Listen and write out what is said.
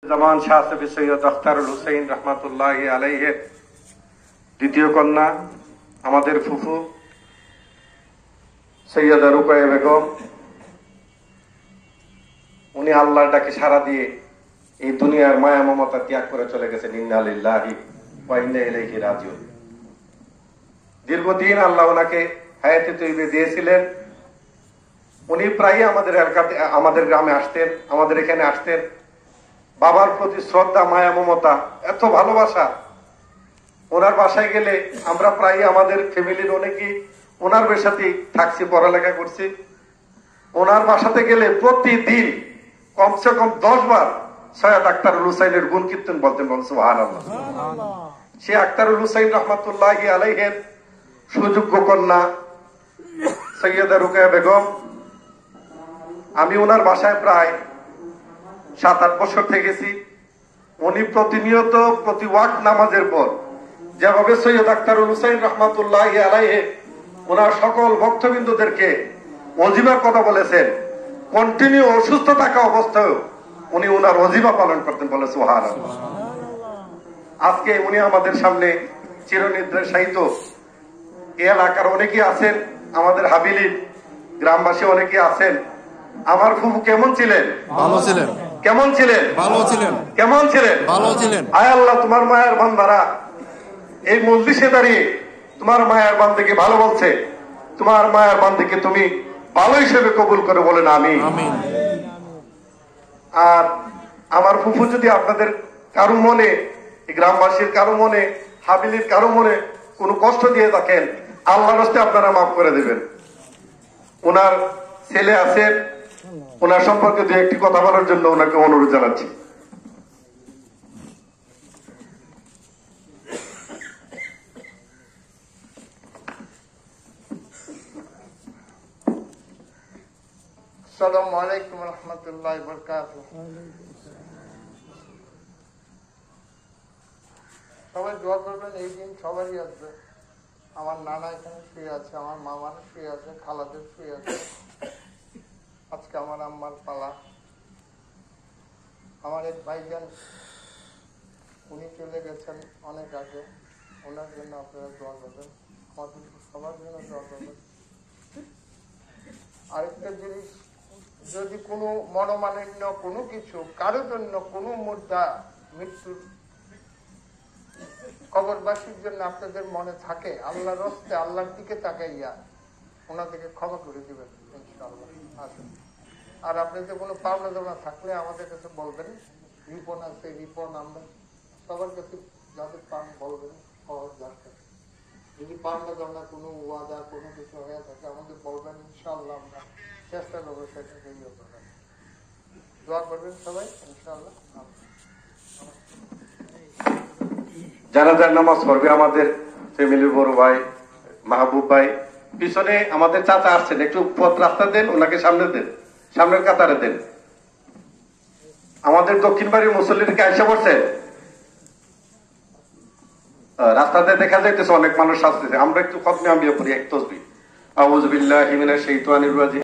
জামান শাহ সফি সৈয়দ আখতারুল হুসাইন রহমাতুল্লাহি আলাইহের দ্বিতীয় কন্যা আমাদের ফুফু সৈয়দা রুকায়া বেগম, উনি আল্লাহর ডাকে সাড়া দিয়ে এই দুনিয়ার মায়া মমতা ত্যাগ করে চলে গেছেন। ইন্না লিল্লাহি ওয়া ইন্না ইলাইহি রাজিউন। দীর্ঘদিন আল্লাহ ওনাকে হায়াতে তৈয়বা দিয়েছিলেন। উনি প্রায় আমাদের এলাকাতে, আমাদের গ্রামে আসতেন, আমাদের এখানে আসতেন। বাবার প্রতি শ্রদ্ধা, মায়া মমতা, এত ভালোবাসা। ওনার বাসায় গেলে আমরা প্রায় আমাদের ফ্যামিলির অনেকেই ওনার বাসাতেই থাকছি, পড়ালেখা করছি। ওনার বাসাতে গেলে প্রতিদিন কমসে কম 10 বার সৈয়দ আখতারুল হুসাইনের গুণ কীর্তন বলতেন। সুবহানাল্লাহ। সে আখতারুল হুসাইন রহমাতুল্লাহি আলাইহের সুযোগ্য কন্যা সৈয়দা রুকায়া বেগম। আমি ওনার বাসায় প্রায় 7-8 বছর থেকেছি। উনি প্রতিনিয়ত প্রতি ওয়াক্ত নামাজের পর যেভাবে সৈয়দ আখতারুল হুসাইন রহমাতুল্লাহি আলাইহি ওনার সকল ভক্তবৃন্দদেরকে ওজিমার কথা বলেছেন, কন্টিনিউ অসুস্থ থাকা অবস্থায় উনি ওনার ওজিমা পালন করতেন। বলে সুবহানাল্লাহ। আজকে উনি আমাদের সামনে চিরনিদ্রাশায়িত। এই এলাকার অনেকেই আছেন, আমাদের হাবিলির গ্রামবাসী অনেকেই আছেন। আমার ফুফু কেমন ছিলেন? ভালো ছিলেন। কেমন ছিলেন? ভালো ছিলেন। কেমন ছিলেন? ভালো ছিলেন। আয় আল্লাহ, তোমার মায়ের বান্দারা এই মজলিসে দাঁড়িয়ে তোমার মায়ের বান্দাকে ভালো বলছে। তোমার মায়ের বান্দাকে তুমি ভালো হিসেবে কবুল করে বলেন আমিন। আমিন। আর আমার ফুফু যদি আপনাদের কারো মনে, গ্রামবাসীর কারো মনে, হাবিলির কারো মনে কোনো কষ্ট দিয়ে থাকেন, আল্লাহর রাস্তায় আপনারা মাফ করে দেবেন। ওনার ছেলে আছেন, ওনার সম্পর্কে দু একটি কথা বলার জন্য ওনাকে অনুরোধ জানাচ্ছি। আসসালামু আলাইকুম ওয়া রাহমাতুল্লাহি ওয়া বারাকাতুহু। সবাই দোয়া করবেন, এই দিন সবারই আসবে। আমার নানা এখানে শুয়ে আছে, আমার মামার শুয়ে আছে, খালাদের শুয়ে আছে। আজকে আমার আম্মার পালা। আমার এক ভাইজান, উনি চলে গেছেন অনেক আগে। ওনার জন্য আপনারা দোয়া করবেন, আমাদের সবার জন্য দোয়া করবেন। আরেকটা জিনিস, যদি কোনো মনোমালিন্য, কোনো কিছু কারোর জন্য কোনো মুদ্রা মৃত্যুর কবরবাসীর জন্য আপনাদের মনে থাকে, আল্লাহর রাস্তে আল্লাহর দিকে তাকাইয়া ওনাদেরকে ক্ষমা করে দিবেন ইনশাআল্লাহ। আসুন। আর আপনাদের কোনো পাওনা দাওনা থাকলে আমাদের কাছে বলবেন। রিপন আছে, রিপন আমরা সবার কাছে যাদের পান বলবেন, সহজ দরকার। যদি পাওনা দাওনা কোনো ওয়াদা কোনো কিছু হয়ে থাকে আমাদের বলবেন, ইনশাআল্লাহ আমরা চেষ্টা করবো সেটাকে ইয়ে করার। দোয়া করবেন সবাই ইনশাআল্লাহ। জানাজার নামাজ পড়বে আমাদের ফ্যামিলির বড় ভাই মাহবুব ভাই। পিছনে আমাদের চাচা আসছেন, একটু পথ রাস্তা দেন, ওনাকে সামনে দেন, সামনের কাতারে দেন। আমাদের দক্ষিণ বাড়ির মুসল্লিদেরকে আইসা পড়ছে, রাস্তাতে দেখা যাইতেছে অনেক মানুষ আসতেছে। আমরা একটু খতমে আম্বিয়া পড়ি, এক তসবিহ। আউযু বিল্লাহি মিনাশ শাইতানির রাজিম।